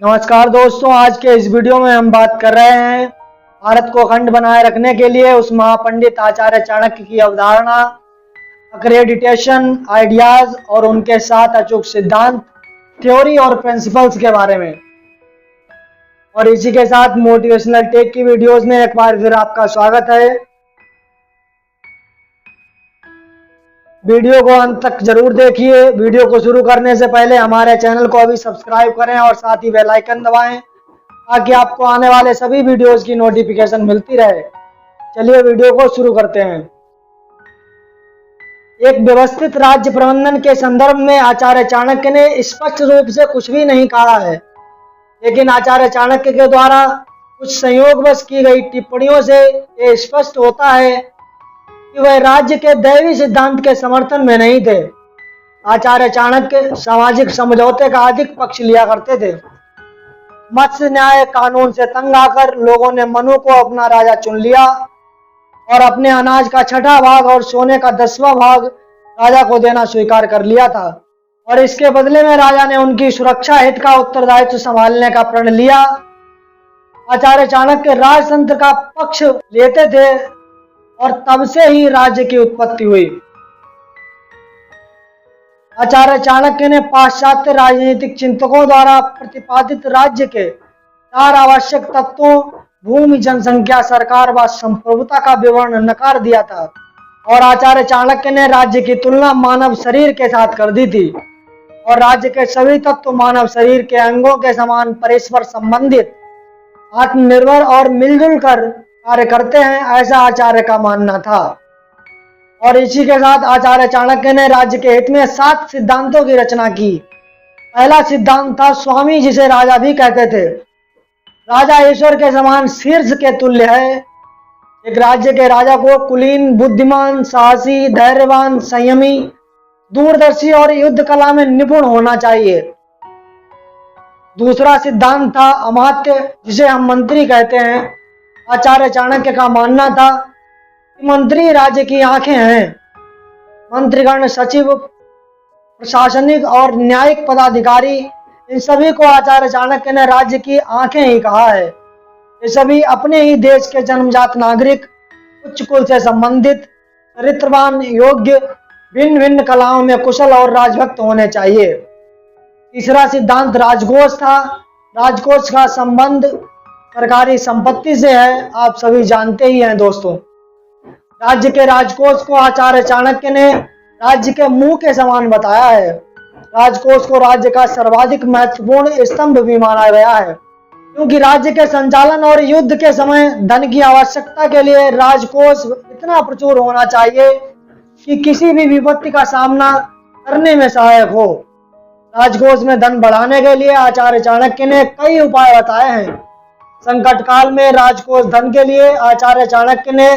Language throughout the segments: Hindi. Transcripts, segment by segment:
नमस्कार दोस्तों, आज के इस वीडियो में हम बात कर रहे हैं भारत को अखंड बनाए रखने के लिए उस महापंडित आचार्य चाणक्य की अवधारणा, अक्रेडिटेशन, आइडियाज और उनके साथ अचूक सिद्धांत, थ्योरी और प्रिंसिपल्स के बारे में। और इसी के साथ मोटिवेशनल टेक की वीडियोस में एक बार फिर आपका स्वागत है। वीडियो को अंत तक जरूर देखिए। वीडियो को शुरू करने से पहले हमारे चैनल को अभी सब्सक्राइब करें और साथ ही बेल आइकन दबाएं ताकि आपको आने वाले सभी वीडियोस की नोटिफिकेशन मिलती रहे। चलिए वीडियो को शुरू करते हैं। एक व्यवस्थित राज्य प्रबंधन के संदर्भ में आचार्य चाणक्य ने स्पष्ट रूप से कुछ भी नहीं कहा है, लेकिन आचार्य चाणक्य के द्वारा कुछ संयोगवश की गई टिप्पणियों से यह स्पष्ट होता है कि वह राज्य के दैवी सिद्धांत के समर्थन में नहीं थे। आचार्य चाणक्य सामाजिक समझौते का अधिक पक्ष लिया करते थे। मत्स्य न्याय कानून से तंग आकर लोगों ने मनु को अपना राजा चुन लिया और अपने अनाज का 6वां भाग और सोने का 10वां भाग राजा को देना स्वीकार कर लिया था, और इसके बदले में राजा ने उनकी सुरक्षा हित का उत्तरदायित्व संभालने का प्रण लिया। आचार्य चाणक्य राजतंत्र का पक्ष लेते थे और तब से ही राज्य की उत्पत्ति हुई। आचार्य चाणक्य ने पाश्चात्य राजनीतिक चिंतकों द्वारा प्रतिपादित राज्य के 4 आवश्यक तत्वों भूमि, जनसंख्या, सरकार व संप्रभुता का विवरण नकार दिया था, और आचार्य चाणक्य ने राज्य की तुलना मानव शरीर के साथ कर दी थी, और राज्य के सभी तत्व मानव शरीर के अंगों के समान परस्पर संबंधित, आत्मनिर्भर और मिलजुल कर कार्य करते हैं, ऐसा आचार्य का मानना था। और इसी के साथ आचार्य चाणक्य ने राज्य के हित में 7 सिद्धांतों की रचना की। पहला सिद्धांत था स्वामी, जिसे राजा भी कहते थे। राजा ईश्वर के समान शीर्ष के तुल्य है। एक राज्य के राजा को कुलीन, बुद्धिमान, साहसी, धैर्यवान, संयमी, दूरदर्शी और युद्ध कला में निपुण होना चाहिए। दूसरा सिद्धांत था अमात्य, जिसे हम मंत्री कहते हैं। आचार्य चाणक्य का मानना था कि मंत्री राज्य की आंखें हैं। मंत्रीगण, सचिव, प्रशासनिक और न्यायिक पदाधिकारी, इन सभी को आचार्य चाणक्य ने राज्य की आंखें ही कहा है। ये सभी अपने ही देश के जन्मजात नागरिक, उच्च कुल से संबंधित, चरित्रवान, योग्य, भिन्न भिन्न कलाओं में कुशल और राजभक्त होने चाहिए। तीसरा सिद्धांत राजकोष था। राजकोष का संबंध सरकारी संपत्ति से है, आप सभी जानते ही हैं दोस्तों। राज्य के राजकोष को आचार्य चाणक्य ने राज्य के मुंह के समान बताया है। राजकोष को राज्य का सर्वाधिक महत्वपूर्ण स्तंभ भी माना गया है, क्योंकि राज्य के संचालन और युद्ध के समय धन की आवश्यकता के लिए राजकोष इतना प्रचुर होना चाहिए कि किसी भी विपत्ति का सामना करने में सहायक हो। राजकोष में धन बढ़ाने के लिए आचार्य चाणक्य ने कई उपाय बताए हैं। संकट काल में राजकोष धन के लिए आचार्य चाणक्य ने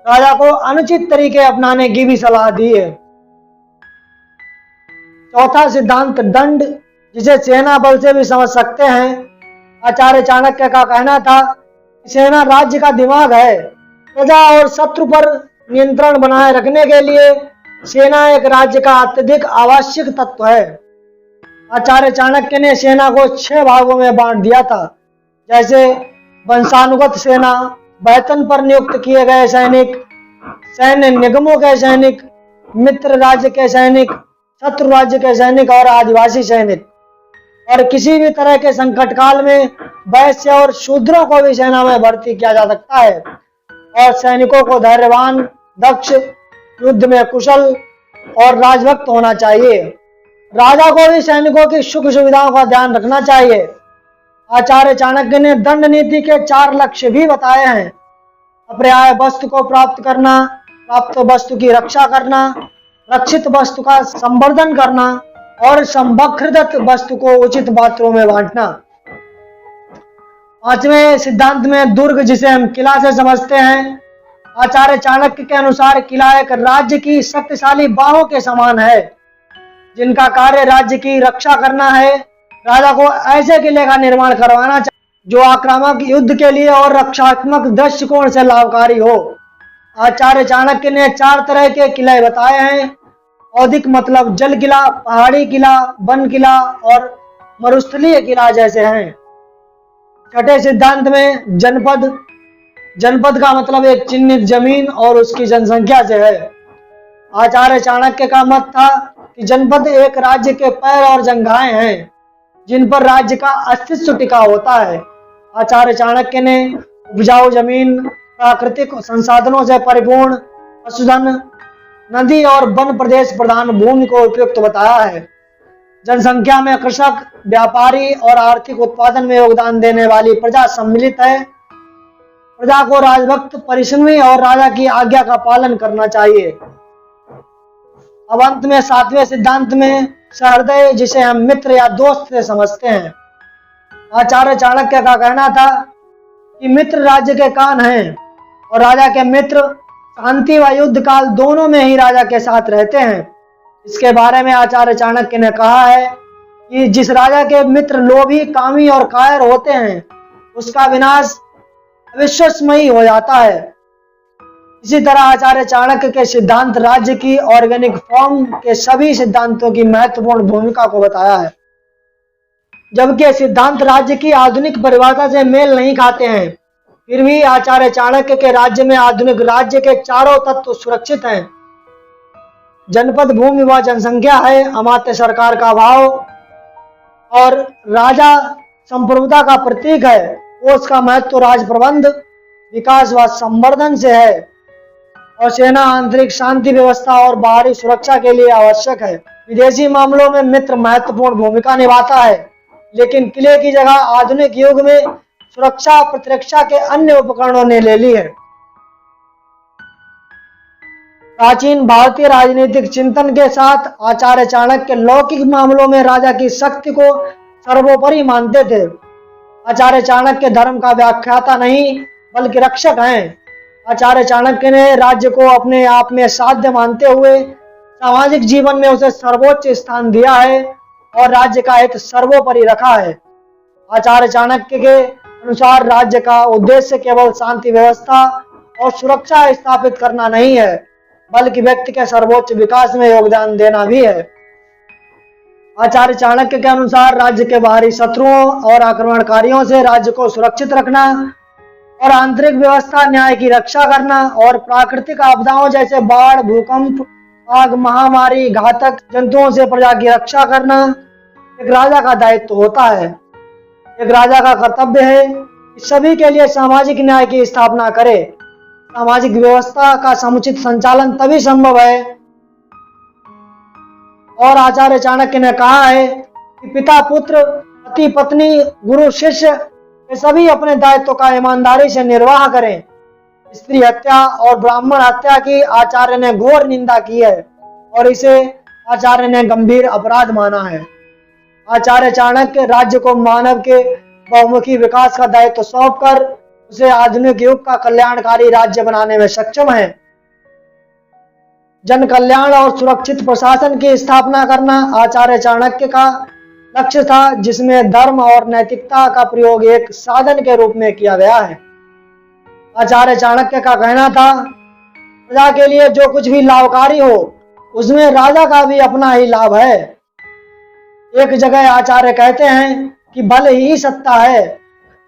राजा को अनुचित तरीके अपनाने की भी सलाह दी है। चौथा सिद्धांत दंड, जिसे सेना बल से भी समझ सकते हैं। आचार्य चाणक्य का कहना था कि सेना राज्य का दिमाग है। प्रजा और शत्रु पर नियंत्रण बनाए रखने के लिए सेना एक राज्य का अत्यधिक आवश्यक तत्व है। आचार्य चाणक्य ने सेना को 6 भागों में बांट दिया था, जैसे वंशानुगत सेना, वेतन पर नियुक्त किए गए सैनिक, सैन्य निगमों के सैनिक, मित्र राज्य के सैनिक, शत्रु राज्य के सैनिक और आदिवासी सैनिक। और किसी भी तरह के संकट काल में वैश्य और शूद्रों को भी सेना में भर्ती किया जा सकता है। और सैनिकों को धैर्यवान, दक्ष, युद्ध में कुशल और राजभक्त होना चाहिए। राजा को भी सैनिकों की सुख सुविधाओं का ध्यान रखना चाहिए। आचार्य चाणक्य ने दंड नीति के 4 लक्ष्य भी बताए हैं। अपर्याय वस्तु को प्राप्त करना, प्राप्त वस्तु की रक्षा करना, रक्षित वस्तु का संवर्धन करना और संभकृत वस्तु को उचित पात्रों में बांटना। 5वें सिद्धांत में दुर्ग, जिसे हम किला से समझते हैं। आचार्य चाणक्य के अनुसार किला एक राज्य की शक्तिशाली बाहों के समान है, जिनका कार्य राज्य की रक्षा करना है। राजा को ऐसे किले का निर्माण करवाना चाहिए जो आक्रामक युद्ध के लिए और रक्षात्मक दृष्टिकोण से लाभकारी हो। आचार्य चाणक्य ने 4 तरह के किले बताए हैं। औदिक मतलब जल किला, पहाड़ी किला, वन किला और मरुस्थलीय किला जैसे हैं। छठे सिद्धांत में जनपद का मतलब एक चिन्हित जमीन और उसकी जनसंख्या से है। आचार्य चाणक्य का मत था कि जनपद एक राज्य के पैर और जंघाएं हैं जिन पर राज्य का अस्तित्व टिका होता है। आचार्य चाणक्य ने उपजाऊ जमीन, प्राकृतिक संसाधनों से परिपूर्ण पशुधन, नदी और वन प्रदेश प्रधान भूमि को उपयुक्त बताया है। जनसंख्या में कृषक, व्यापारी और आर्थिक उत्पादन में योगदान देने वाली प्रजा सम्मिलित है। प्रजा को राजभक्त, परिश्रमी और राजा की आज्ञा का पालन करना चाहिए। अब अंत में सातवें सिद्धांत में सहृदय, जिसे हम मित्र या दोस्त से समझते हैं। आचार्य चाणक्य का कहना था कि मित्र राज्य के कान हैं और राजा के मित्र शांति व युद्ध काल दोनों में ही राजा के साथ रहते हैं। इसके बारे में आचार्य चाणक्य ने कहा है कि जिस राजा के मित्र लोभी, कामी और कायर होते हैं उसका विनाश अविश्वसनीय हो जाता है। इसी तरह आचार्य चाणक्य के सिद्धांत राज्य की ऑर्गेनिक फॉर्म के सभी सिद्धांतों की महत्वपूर्ण भूमिका को बताया है। जबकि सिद्धांत राज्य की आधुनिक परिभाषा से मेल नहीं खाते हैं, फिर भी आचार्य चाणक्य के राज्य में आधुनिक राज्य के चारों तत्व सुरक्षित हैं। जनपद भूमि व जनसंख्या है, अमात्य सरकार का भाव और राजा संप्रभुता का प्रतीक है। कोष का महत्व राज प्रबंध, विकास व संवर्धन से है और सेना आंतरिक शांति व्यवस्था और बाहरी सुरक्षा के लिए आवश्यक है। विदेशी मामलों में मित्र महत्वपूर्ण भूमिका निभाता है, लेकिन किले की जगह आधुनिक युग में सुरक्षा प्रतिरक्षा के अन्य उपकरणों ने ले ली है। प्राचीन भारतीय राजनीतिक चिंतन के साथ आचार्य चाणक्य लौकिक मामलों में राजा की शक्ति को सर्वोपरि मानते थे। आचार्य चाणक्य धर्म का व्याख्याता नहीं बल्कि रक्षक हैं। आचार्य चाणक्य ने राज्य को अपने आप में साध्य मानते हुए सामाजिक जीवन में उसे सर्वोच्च स्थान दिया है और राज्य का हित सर्वोपरि रखा है। आचार्य चाणक्य के अनुसार राज्य का उद्देश्य केवल शांति व्यवस्था और सुरक्षा स्थापित करना नहीं है, बल्कि व्यक्ति के सर्वोच्च विकास में योगदान देना भी है। आचार्य चाणक्य के अनुसार राज्य के बाहरी शत्रुओं और आक्रमणकारियों से राज्य को सुरक्षित रखना और आंतरिक व्यवस्था न्याय की रक्षा करना और प्राकृतिक आपदाओं जैसे बाढ़, भूकंप, आग, महामारी, घातक जंतुओं से प्रजा की रक्षा करना एक राजा का दायित्व होता है। एक राजा का कर्तव्य है कि सभी के लिए सामाजिक न्याय की स्थापना करे। सामाजिक व्यवस्था का समुचित संचालन तभी संभव है। और आचार्य चाणक्य ने कहा है कि पिता पुत्र, पति पत्नी, गुरु शिष्य वे सभी अपने दायित्व का ईमानदारी से निर्वाह करें। स्त्री हत्या और ब्राह्मण हत्या की आचार्य ने घोर निंदा की है और इसे आचार्य ने गंभीर अपराध माना है। आचार्य चाणक्य राज्य को मानव के बहुमुखी विकास का दायित्व सौंपकर उसे आधुनिक युग का कल्याणकारी राज्य बनाने में सक्षम है। जन कल्याण और सुरक्षित प्रशासन की स्थापना करना आचार्य चाणक्य का लक्ष्य था, जिसमें धर्म और नैतिकता का प्रयोग एक साधन के रूप में किया गया है। आचार्य चाणक्य का कहना था, प्रजा के लिए जो कुछ भी लाभकारी हो उसमें राजा का भी अपना ही लाभ है। एक जगह आचार्य कहते हैं कि बल ही सत्ता है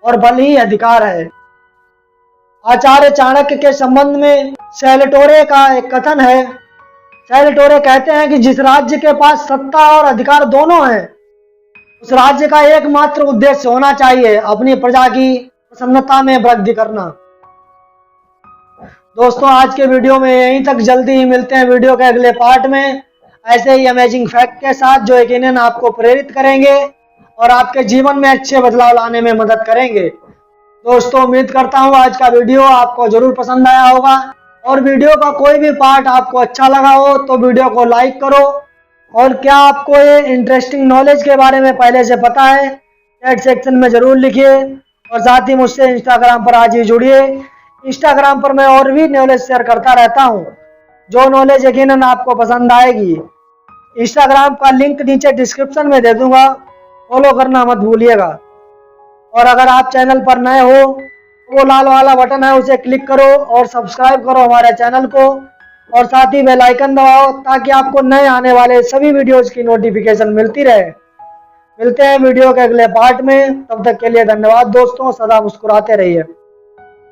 और बल ही अधिकार है। आचार्य चाणक्य के संबंध में सेल्टोरे का एक कथन है। सेल्टोरे कहते हैं कि जिस राज्य के पास सत्ता और अधिकार दोनों हैं, उस राज्य का एकमात्र उद्देश्य होना चाहिए अपनी प्रजा की प्रसन्नता में वृद्धि करना। दोस्तों, आज के वीडियो में यहीं तक। जल्दी ही मिलते हैं वीडियो के अगले पार्ट में ऐसे ही अमेजिंग फैक्ट के साथ, जो यकीनन आपको प्रेरित करेंगे और आपके जीवन में अच्छे बदलाव लाने में मदद करेंगे। दोस्तों, उम्मीद करता हूँ आज का वीडियो आपको जरूर पसंद आया होगा और वीडियो का कोई भी पार्ट आपको अच्छा लगा हो तो वीडियो को लाइक करो। और क्या आपको ये इंटरेस्टिंग नॉलेज के बारे में पहले से पता है, चैट सेक्शन में जरूर लिखिए और साथ ही मुझसे इंस्टाग्राम पर आज ही जुड़िए। इंस्टाग्राम पर मैं और भी नॉलेज शेयर करता रहता हूँ, जो नॉलेज यकीनन आपको पसंद आएगी। इंस्टाग्राम का लिंक नीचे डिस्क्रिप्शन में दे दूंगा, फॉलो करना मत भूलिएगा। और अगर आप चैनल पर नए हो तो वो लाल वाला बटन है, उसे क्लिक करो और सब्सक्राइब करो हमारे चैनल को और साथ ही बेल आइकन दबाओ ताकि आपको नए आने वाले सभी वीडियोस की नोटिफिकेशन मिलती रहे। मिलते हैं वीडियो के अगले पार्ट में, तब तक के लिए धन्यवाद दोस्तों, सदा मुस्कुराते रहिए।